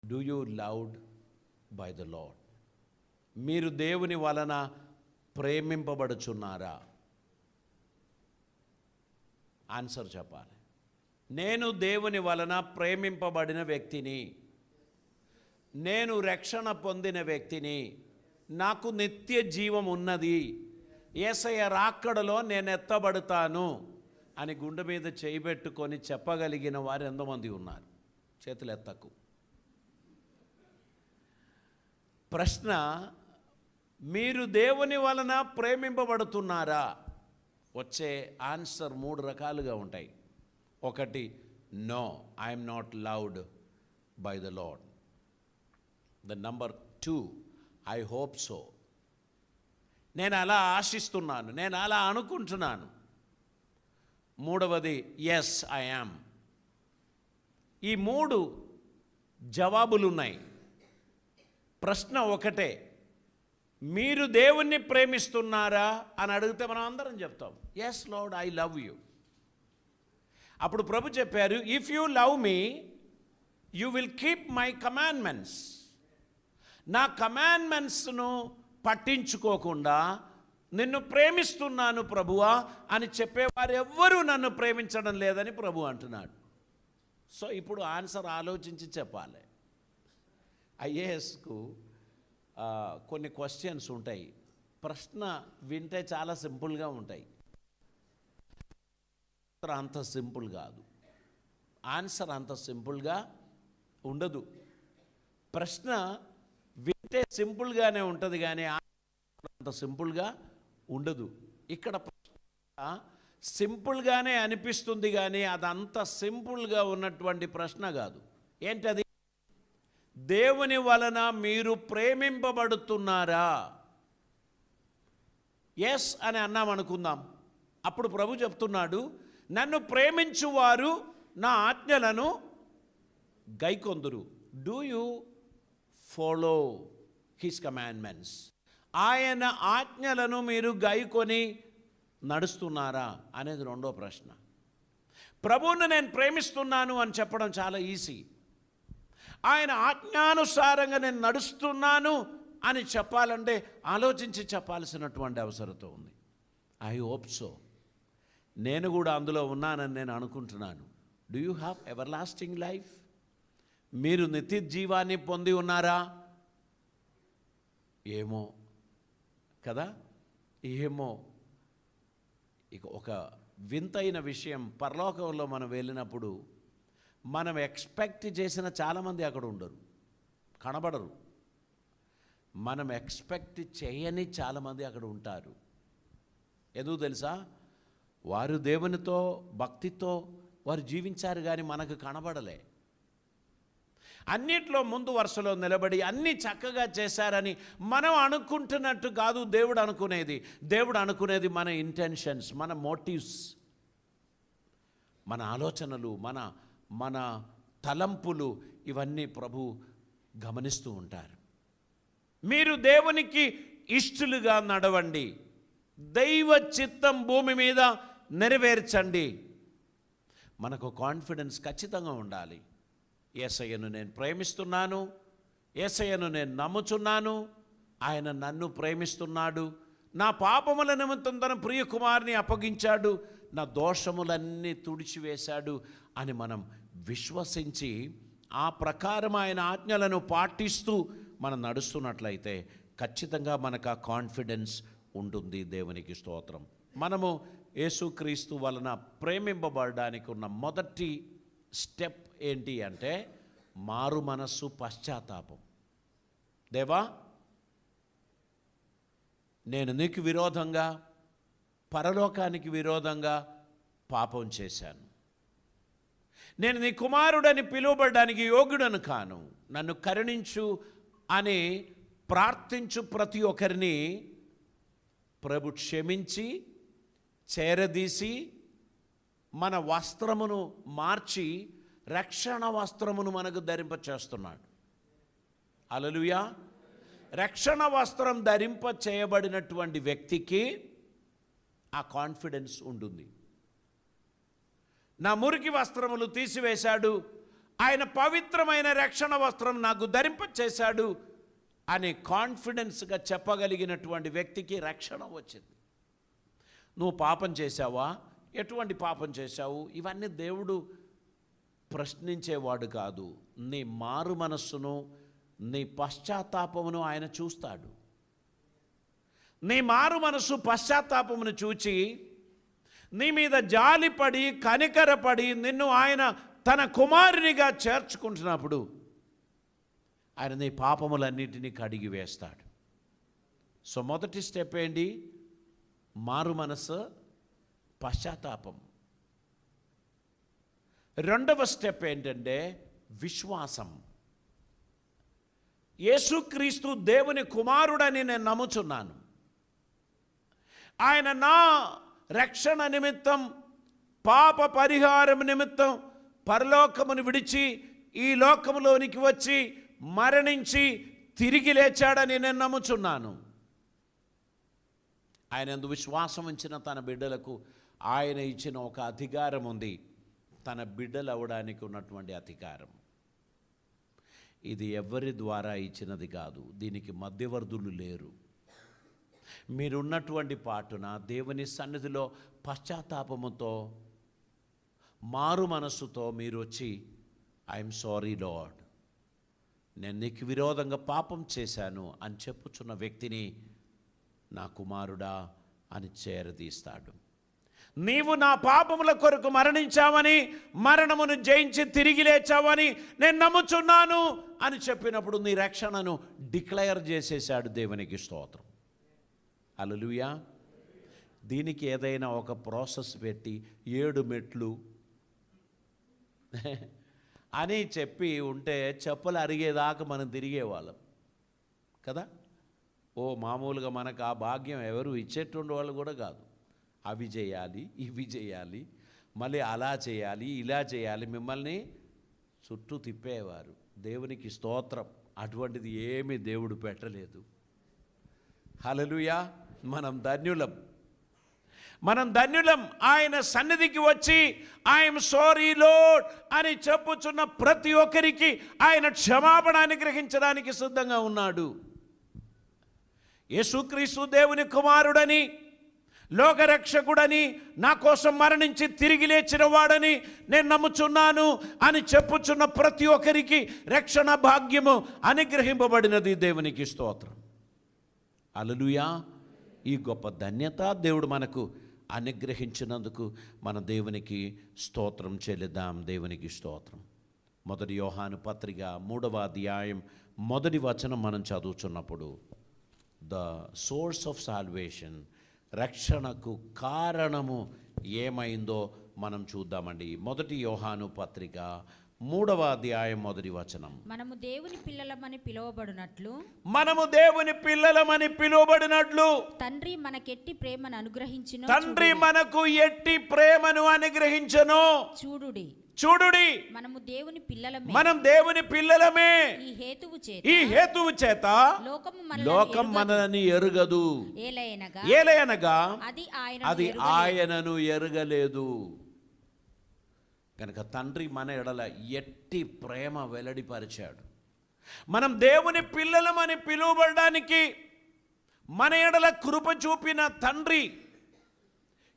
Do you loved by the lord? మీరు దేవుని వలన ప్రేమింపబడుచున్నారా? ఆన్సర్ చెప్పాలి. నేను దేవుని వలన ప్రేమింపబడిన వ్యక్తిని, నేను రక్షణ పొందిన వ్యక్తిని, నాకు నిత్య జీవం ఉన్నది, యేసయ్య రాకడలో నేను ఎత్తబడతాను అని గుండె మీద చేయబెట్టుకొని చెప్పగలిగిన వారు ఎంతమంది ఉన్నారు? చేతులు ఎత్తకు. ప్రశ్న, మీరు దేవుని వలన ప్రేమింపబడుతున్నారా? వచ్చే ఆన్సర్ 3 రకాలుగా ఉంటాయి. ఒకటి, no, I'm not loved by the Lord. The number 2, I hope so, నేను అలా ఆశిస్తున్నాను, నేను అలా అనుకుంటున్నాను. మూడవది, ఎస్ ఐ యామ్. ఈ 3 జవాబులు ఉన్నాయి. ప్రశ్న ఒకటే, మీరు దేవుణ్ణి ప్రేమిస్తున్నారా అని అడిగితే మనం అందరం చెప్తాం, yes Lord, I love you. అప్పుడు ప్రభు చెప్పారు, if you love me you will keep my commandments. నా కమాండ్మెంట్స్ను పట్టించుకోకుండా నిన్ను ప్రేమిస్తున్నాను ప్రభువా అని చెప్పేవారు ఎవ్వరూ నన్ను ప్రేమించడం లేదని ప్రభు అంటున్నాడు. సో ఇప్పుడు ఆన్సర్ ఆలోచించి చెప్పాలి. ఐఏఎస్కు కొన్ని క్వశ్చన్స్ ఉంటాయి. ప్రశ్న వింటే చాలా సింపుల్గా ఉంటాయి, అంత సింపుల్ కాదు. ఆన్సర్ అంత సింపుల్గా ఉండదు. ప్రశ్న వింటే సింపుల్గానే ఉంటుంది కానీ అంత సింపుల్గా ఉండదు. ఇక్కడ ప్రశ్న సింపుల్గానే అనిపిస్తుంది కానీ అదంత సింపుల్గా ఉన్నటువంటి ప్రశ్న కాదు. ఏంటది? దేవుని వలన మీరు ప్రేమింపబడుతున్నారా? ఎస్ అని అన్నామనుకుందాం. అప్పుడు ప్రభు చెప్తున్నాడు, నన్ను ప్రేమించువారు నా ఆజ్ఞలను గైకొందురు. Do you follow his commandments? ఆయన ఆజ్ఞలను మీరు గైకొని నడుస్తున్నారా అనేది రెండో ప్రశ్న. ప్రభువును నేను ప్రేమిస్తున్నాను అని చెప్పడం చాలా ఈజీ. ఆయన ఆజ్ఞానుసారంగా నేను నడుస్తున్నాను అని చెప్పాలంటే ఆలోచించి చెప్పాల్సినటువంటి అవసరత ఉంది. ఐ హోప్ సో, నేను కూడా అందులో ఉన్నానని నేను అనుకుంటున్నాను. Do you have ever lasting life? మీరు నిత్య జీవాన్ని పొంది ఉన్నారా? ఏమో కదా, ఏమో. ఇక ఒక వింతైన విషయం, పరలోకంలో మనం వెళ్ళినప్పుడు మనం ఎక్స్పెక్ట్ చేసిన చాలామంది అక్కడ ఉండరు, కనబడరు. మనం ఎక్స్పెక్ట్ చేయని చాలామంది అక్కడ ఉంటారు. ఎందుకు తెలుసా? వారు దేవునితో భక్తితో వారు జీవించారు కానీ మనకు కనబడలే. అన్నిట్లో ముందు వరుసలో నిలబడి అన్నీ చక్కగా చేశారని మనం అనుకుంటున్నట్టు కాదు దేవుడు అనుకునేది. దేవుడు అనుకునేది మన ఇంటెన్షన్స్, మన మోటివ్స్, మన ఆలోచనలు, మన తలంపులు, ఇవన్నీ ప్రభు గమనిస్తూ ఉంటారు. మీరు దేవునికి ఇష్టలుగా నడవండి, దైవ చిత్తం భూమి మీద నెరవేర్చండి. మనకు కాన్ఫిడెన్స్ ఖచ్చితంగా ఉండాలి. యేసయ్యను నేను ప్రేమిస్తున్నాను, యేసయ్యను నేను నమ్ముచున్నాను, ఆయన నన్ను ప్రేమిస్తున్నాడు, నా పాపముల నిమిత్తం తన ప్రియ కుమారుని అప్పగించాడు, నా దోషములన్నీ తుడిచివేశాడు అని మనం విశ్వసించి ఆ ప్రకారం ఆయన ఆజ్ఞలను పాటిస్తూ మనం నడుస్తున్నట్లయితే ఖచ్చితంగా మనకు ఆ కాన్ఫిడెన్స్ ఉంటుంది. దేవునికి స్తోత్రం. మనము యేసుక్రీస్తు వలన ప్రేమింపబడడానికి ఉన్న మొదటి స్టెప్ ఏంటి అంటే మారు మనస్సు, పశ్చాత్తాపం. దేవా, నేను నీకు విరోధంగా, పరలోకానికి విరోధంగా పాపం చేశాను. నేను నీ కుమారుడని పిలువబడడానికి యోగ్యుడను కాను, నన్ను కరుణించు అని ప్రార్థించు ప్రతి ఒక్కరిని ప్రభు క్షమించి చేరదీసి మన వస్త్రమును మార్చి రక్షణ వస్త్రమును మనకు ధరింప చేస్తున్నాడు. హల్లెలూయా. రక్షణ వస్త్రం ధరింప చేయబడినటువంటి వ్యక్తికి ఆ కాన్ఫిడెన్స్ ఉంటుంది. నా మురికి వస్త్రములు తీసివేశాడు, ఆయన పవిత్రమైన రక్షణ వస్త్రం నాకు ధరింపచేశాడు అని కాన్ఫిడెన్స్గా చెప్పగలిగినటువంటి వ్యక్తికి రక్షణ వచ్చింది. నువ్వు పాపం చేశావా? ఎటువంటి పాపం చేశావు? ఇవన్నీ దేవుడు ప్రశ్నించేవాడు కాదు. నీ మారు మనస్సును, నీ పశ్చాత్తాపమును ఆయన చూస్తాడు. నీ మారు మనస్సు పశ్చాత్తాపమును చూచి నీ మీద జాలిపడి కనికరపడి నిన్ను ఆయన తన కుమారునిగా చేర్చుకుంటున్నప్పుడు ఆయన నీ పాపములన్నిటినీ కడిగి వేస్తాడు. సో మొదటి స్టెప్ ఏంటి? మారు మనసు, పశ్చాత్తాపం. రెండవ స్టెప్ ఏంటంటే విశ్వాసం. యేసుక్రీస్తు దేవుని కుమారుడని నేను నమ్ముచున్నాను. ఆయన నా రక్షణ నిమిత్తం, పాప పరిహారం నిమిత్తం పరలోకమును విడిచి ఈ లోకములోనికి వచ్చి మరణించి తిరిగి లేచాడని నేను నమ్ముచున్నాను. ఆయన యందు విశ్వాసం ఉంచిన తన బిడ్డలకు ఆయన ఇచ్చిన ఒక అధికారం ఉంది, తన బిడ్డలు అవడానికి ఉన్నటువంటి అధికారం. ఇది ఎవరి ద్వారా ఇచ్చినది కాదు, దీనికి మధ్యవర్తులు లేరు. మీరున్నటువంటి పాటున దేవుని సన్నిధిలో పశ్చాత్తాపముతో, మారు మనస్సుతో మీరు వచ్చి ఐఎమ్ సారీ లార్డ్, నేను నీకు విరోధంగా పాపం చేశాను అని చెప్పుచున్న వ్యక్తిని నా కుమారుడా అని చేరదీస్తాడు. నీవు నా పాపముల కొరకు మరణించావని, మరణమును జయించి తిరిగి లేచావని నేను నమ్ముచున్నాను అని చెప్పినప్పుడు నీ రక్షణను డిక్లేర్ చేసేశాడు. దేవునికి స్తోత్రం. హల్లెలూయా. దీనికి ఏదైనా ఒక ప్రాసెస్ పెట్టి 7 మెట్లు అని చెప్పి ఉంటే చెప్పులు అరిగేదాకా మనం తిరిగేవాళ్ళం కదా. మామూలుగా మనకు ఆ భాగ్యం ఎవరు ఇచ్చేటువంటి వాళ్ళు కూడా కాదు. అవి చేయాలి, ఇవి చేయాలి, మళ్ళీ అలా చేయాలి, ఇలా చేయాలి, మిమ్మల్ని చుట్టూ తిప్పేవారు. దేవునికి స్తోత్రం, అటువంటిది ఏమీ దేవుడు పెట్టలేదు. హల్లెలూయా. మనం ధన్యులం, మనం ధన్యులం. ఆయన సన్నిధికి వచ్చి ఐఎమ్ సారీ లార్డ్ అని చెప్పుచున్న ప్రతి ఒక్కరికి ఆయన క్షమాపణ అనుగ్రహించడానికి సిద్ధంగా ఉన్నాడు. యేసుక్రీస్తు దేవుని కుమారుడని, లోకరక్షకుడని, నా కోసం మరణించి తిరిగి లేచిన వాడని నేను నమ్ముచున్నాను అని చెప్పుచున్న ప్రతి ఒక్కరికి రక్షణ భాగ్యము అనుగ్రహింపబడినది. దేవునికి స్తోత్రం. హల్లెలూయా. ఈ గొప్ప ధన్యత దేవుడు మనకు అనుగ్రహించినందుకు మన దేవునికి స్తోత్రం చెల్లిద్దాం. దేవునికి స్తోత్రం. 1 యోహాను పత్రిక 3వ అధ్యాయం 1వ వచనం మనం చదువుతున్నప్పుడు ద సోర్స్ ఆఫ్ సాల్వేషన్, రక్షణకు కారణము ఏమైందో మనం చూద్దామండి. 1 యోహాను పత్రిక 3వ అధ్యాయం 1వ వచనం. మనము దేవుని పిల్లలమని పిలువబడినట్లు, మనము దేవుని పిల్లలమని పిలువబడినట్లు తండ్రి మనకెట్టి ప్రేమను అనుగ్రహించును, తండ్రి మనకు ఎట్టి ప్రేమను అనుగ్రహించును చూడుడి. మనము దేవుని పిల్లలమే, మనం దేవుని పిల్లలమే. ఈ హేతువు చేత లోకం మనల్ని ఎరుగదు, ఏలయనగా అది ఆయనను ఎరుగలేదు. కనుక తండ్రి మన ఎడల ఎట్టి ప్రేమ వెల్లడిపరిచాడు. మనం దేవుని పిల్లలమని పిలువబడడానికి మన ఎడల కృప చూపిన తండ్రి,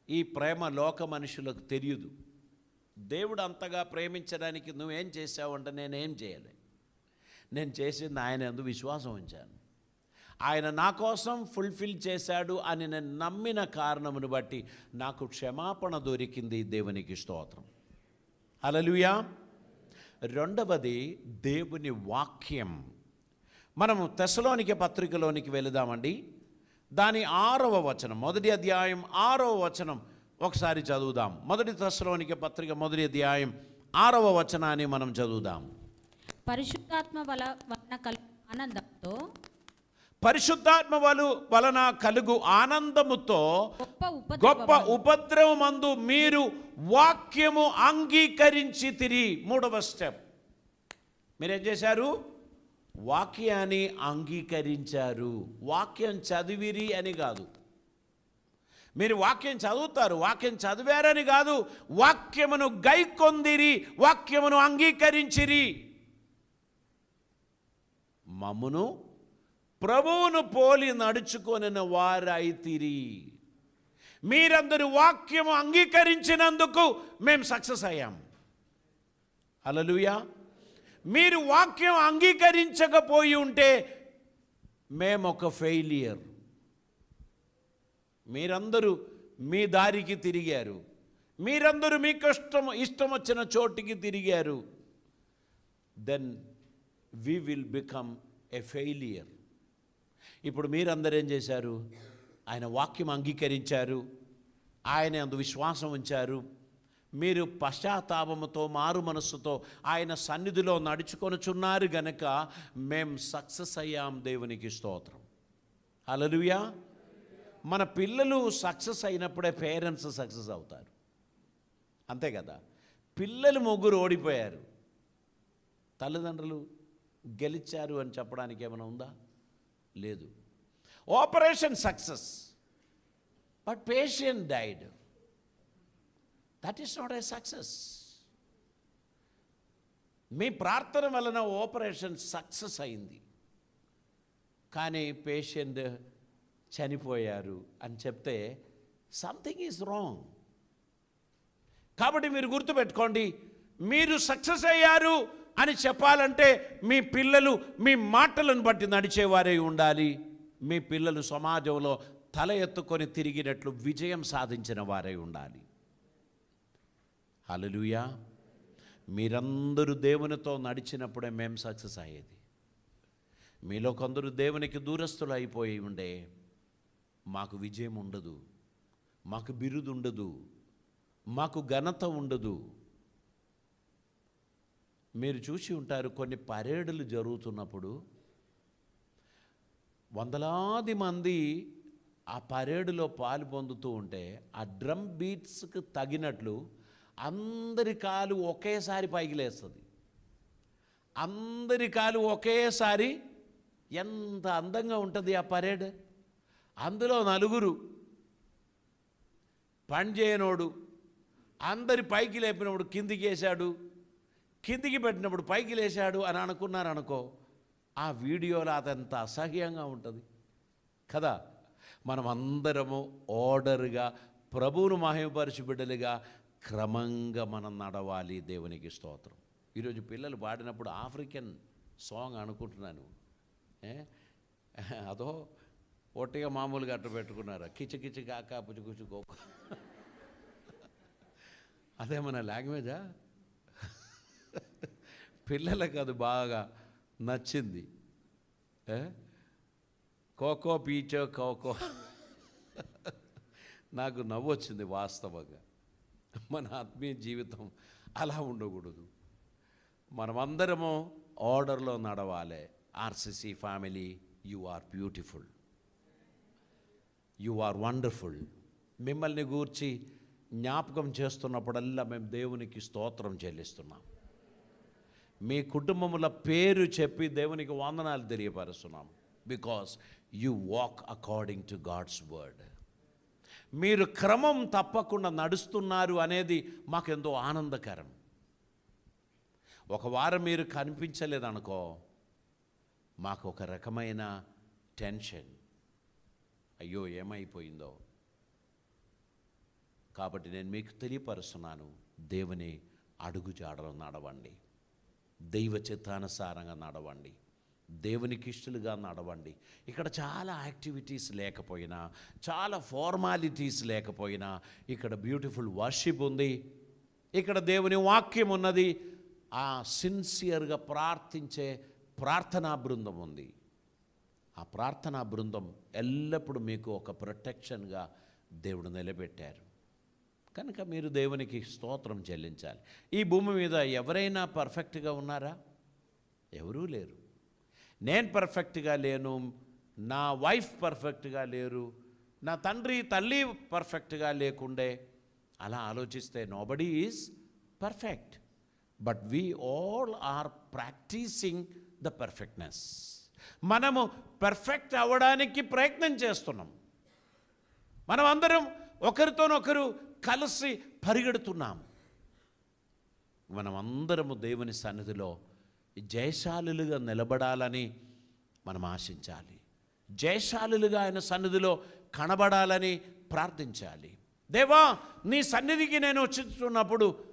ఈ ప్రేమ లోక మనుషులకు తెలియదు. దేవుడు అంతగా ప్రేమించడానికి నువ్వేం చేసావంటే నేనేం చేయలే, నేను చేసింది ఆయన యందు విశ్వాసం ఉంచాను. ఆయన నా కోసం ఫుల్ఫిల్ చేశాడు అని నేను నమ్మిన కారణమును బట్టి నాకు క్షమాపణ దొరికింది. దేవునికి స్తోత్రం. హల్లెలూయా. రెండవది దేవుని వాక్యం. మనము తెస్సలోనికే పత్రికలోనికి వెళదామండి. దాని 6వ వచనం, 1వ అధ్యాయం 6వ వచనం ఒకసారి చదువుదాం. 1 తెస్సలోనికే పత్రిక 1వ అధ్యాయం 6వ వచనాన్ని మనం చదువుదాం. పరిశుద్ధాత్మ వలన కలుగు ఆనందంతో, పరిశుద్ధాత్మ వలన కలుగు ఆనందముతో గొప్ప ఉపద్రవమందు మీరు వాక్యము అంగీకరించి తిరిగి. 3వ స్టెప్, మీరేం చేశారు? వాక్యాన్ని అంగీకరించారు. వాక్యం చదివిరి అని కాదు, మీరు వాక్యం చదువుతారు, వాక్యం చదివారని కాదు, వాక్యమును గైకొందిరి, వాక్యమును అంగీకరించిరి. మమ్మును ప్రభువును పోలి నడుచుకొనిన వారైతిరి. మీరందరూ వాక్యము అంగీకరించినందుకు మేము సక్సెస్ అయ్యాం. హల్లెలూయా. మీరు వాక్యం అంగీకరించకపోయి ఉంటే మేము ఒక ఫెయిలియర్. మీరందరూ మీ దారికి తిరిగారు, మీరందరూ మీకు ఇష్టం వచ్చిన చోటికి తిరిగారు. Then we will become a failure. ఇప్పుడు మీరందరూ ఏం చేశారు? ఆయన వాక్యం అంగీకరించారు, ఆయన అందు విశ్వాసం ఉంచారు. మీరు పశ్చాత్తాపముతో మారు మనస్సుతో ఆయన సన్నిధిలో నడుచుకొనుచున్నారు గనక మేము సక్సెస్ అయ్యాం. దేవునికి స్తోత్రం. హల్లెలూయా. మన పిల్లలు సక్సెస్ అయినప్పుడే పేరెంట్స్ సక్సెస్ అవుతారు. అంతే కదా. పిల్లలు ముగ్గురు ఓడిపోయారు, తల్లిదండ్రులు గెలిచారు అని చెప్పడానికి ఏమైనా ఉందా? లేదు. Operation success, but patient died. That is not a success. మీ ప్రార్థన వలన ఆపరేషన్ సక్సెస్ అయింది, కానీ పేషెంట్ చనిపోయారు అని చెప్తే సంథింగ్ ఈజ్ రాంగ్. కాబట్టి మీరు గుర్తుపెట్టుకోండి, మీరు సక్సెస్ అయ్యారు అని చెప్పాలంటే మీ పిల్లలు మీ మాటలను బట్టి నడిచేవారే ఉండాలి. మీ పిల్లలు సమాజంలో తల ఎత్తుకొని తిరిగినట్లు విజయం సాధించిన వారే ఉండాలి. హల్లెలూయా. మీరందరూ దేవునితో నడిచినప్పుడే మేము సక్సెస్ అయ్యేది. మీలో కొందరు దేవునికి దూరస్తులు అయిపోయి ఉండే మాకు విజయం ఉండదు, మాకు బిరుదు ఉండదు, మాకు ఘనత ఉండదు. మీరు చూసి ఉంటారు, కొన్ని పరేడులు జరుగుతున్నప్పుడు వందలాది మంది ఆ పరేడులో పాలు పొందుతూ ఉంటే ఆ డ్రమ్ బీట్స్కి తగినట్లు అందరి కాలు ఒకేసారి పైకి లేస్తుంది. అందరి కాలు ఒకేసారి. ఎంత అందంగా ఉంటుంది ఆ పరేడ్. అందులో నలుగురు పని చేయనోడు అందరి పైకి లేపినప్పుడు కిందికి వేశాడు, కిందికి పెట్టినప్పుడు పైకి లేచాడు అని అనుకున్నారనుకో, ఆ వీడియోలో అదంత అసహ్యంగా ఉంటుంది కదా. మనం అందరము ఆర్డర్గా ప్రభువును మహిమపరచు బిడ్డలుగా క్రమంగా మనం నడవాలి. దేవునికి స్తోత్రం. ఈరోజు పిల్లలు పాడినప్పుడు ఆఫ్రికన్ సాంగ్ అనుకుంటున్నాను, అదో ఒట్టిగా మామూలుగా అట్ట పెట్టుకున్నారు, కిచి కిచి కాక పుచ్చు కుచ్చు కోక. అదేమన్నా లాంగ్వేజా? పిల్లలకు అది బాగా నచ్చింది. కోకో పీచో కోకో. నాకు నవ్వు వచ్చింది వాస్తవంగా. మన ఆత్మీయ జీవితం అలా ఉండకూడదు. మనమందరము ఆర్డర్లో నడవాలి. RCC family, you are beautiful, you are wonderful. మిమ్మల్ని గూర్చి జ్ఞాపకం చేస్తున్నప్పుడల్లా మేము దేవునికి స్తోత్రం చెల్లిస్తున్నాం. మీ కుటుంబముల పేరు చెప్పి దేవునికి వందనాలు తెలియపరుస్తున్నాం. Because you walk according to God's word. మీరు క్రమం తప్పకుండా నడుస్తున్నారు అనేది మాకెంతో ఆనందకరం. ఒక వారం మీరు కనిపించలేదనుకో, మాకు ఒక రకమైన టెన్షన్, అయ్యో ఏమైపోయిందో. కాబట్టి నేను మీకు తెలియపరుస్తున్నాను, దేవుని అడుగుజాడలో నడవండి, దైవ చిత్తానుసారంగా నడవండి, దేవునికి ఇష్టలుగా నడవండి. ఇక్కడ చాలా యాక్టివిటీస్ లేకపోయినా, చాలా ఫార్మాలిటీస్ లేకపోయినా, ఇక్కడ బ్యూటిఫుల్ వర్షిప్ ఉంది, ఇక్కడ దేవుని వాక్యం ఉన్నది, ఆ సిన్సియర్గా ప్రార్థించే ప్రార్థనా బృందం ఉంది. ఆ ప్రార్థనా బృందం ఎల్లప్పుడూ మీకు ఒక ప్రొటెక్షన్గా దేవుడు నిలబెట్టారు. కనుక మీరు దేవునికి స్తోత్రం చెల్లించాలి. ఈ భూమి మీద ఎవరైనా పర్ఫెక్ట్గా ఉన్నారా? ఎవరూ లేరు. నేను పర్ఫెక్ట్గా లేను, నా వైఫ్ పర్ఫెక్ట్గా లేరు, నా తండ్రి తల్లి పర్ఫెక్ట్గా లేకుండే. అలా ఆలోచిస్తే nobody is perfect, but we all are practising the perfectness. మనము పర్ఫెక్ట్ అవ్వడానికి ప్రయత్నం చేస్తున్నాం. మనం అందరం ఒకరితోనొకరు కలిసి పరిగెడుతున్నాం. మనం అందరము దేవుని సన్నిధిలో జయశాలులుగా నిలబడాలని మనం ఆశించాలి. జయశాలులుగా ఆయన సన్నిధిలో కనబడాలని ప్రార్థించాలి. దేవా, నీ సన్నిధికి నేను వచ్చుతున్నప్పుడు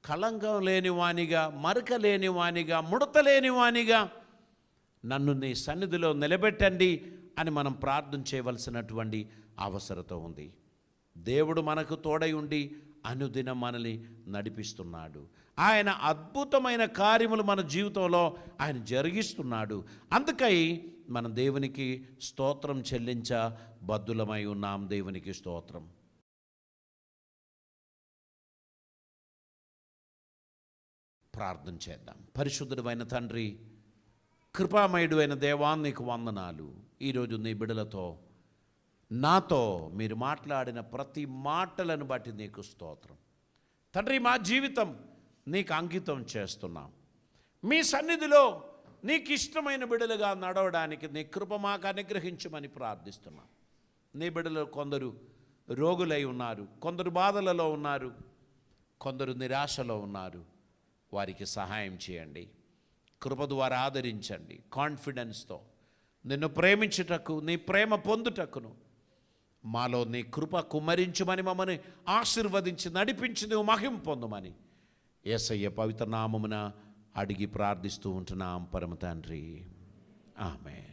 కళంకం లేని వానిగా, మరక లేని వానిగా, ముడత లేని వానిగా నన్ను నీ సన్నిధిలో నిలబెట్టండి అని మనం ప్రార్థన చేయవలసినటువంటి అవసరత ఉంది. దేవుడు మనకు తోడై ఉండి అనుదినం మనల్ని నడిపిస్తున్నాడు. ఆయన అద్భుతమైన కార్యములు మన జీవితంలో ఆయన జరిగిస్తున్నాడు. అందుకై మన దేవునికి స్తోత్రం చెల్లించ బద్దులమై ఉన్నాం. దేవునికి స్తోత్రం. ప్రార్థన చేద్దాం. పరిశుద్ధుడైన తండ్రి, కృపామయుడు అయిన దేవా, నీకు వందనాలు. ఈరోజు నీ బిడలతో నాతో మీరు మాట్లాడిన ప్రతి మాటలను బట్టి నీకు స్తోత్రం. తండ్రి, మా జీవితం నీకు అంకితం చేస్తున్నాం. మీ సన్నిధిలో నీకు ఇష్టమైన బిడలుగా నడవడానికి నీ కృప మాకు అనుగ్రహించమని ప్రార్థిస్తున్నాం. నీ బిడలు కొందరు రోగులై ఉన్నారు, కొందరు బాధలలో ఉన్నారు, కొందరు నిరాశలో ఉన్నారు. వారికి సహాయం చేయండి. కృప ద్వారా ఆదరించండి. కాన్ఫిడెన్స్తో నిన్ను ప్రేమించుటకు, నీ ప్రేమ పొందుటకును మాలో నీ కృప కుమ్మరించమని, మమ్మల్ని ఆశీర్వదించి నడిపించి నువ్వు మహిమ పొందమని యేసయ్య పవిత్ర నామమున అడిగి ప్రార్థిస్తూ ఉంటున్నాం పరమ తండ్రి. ఆమేన్.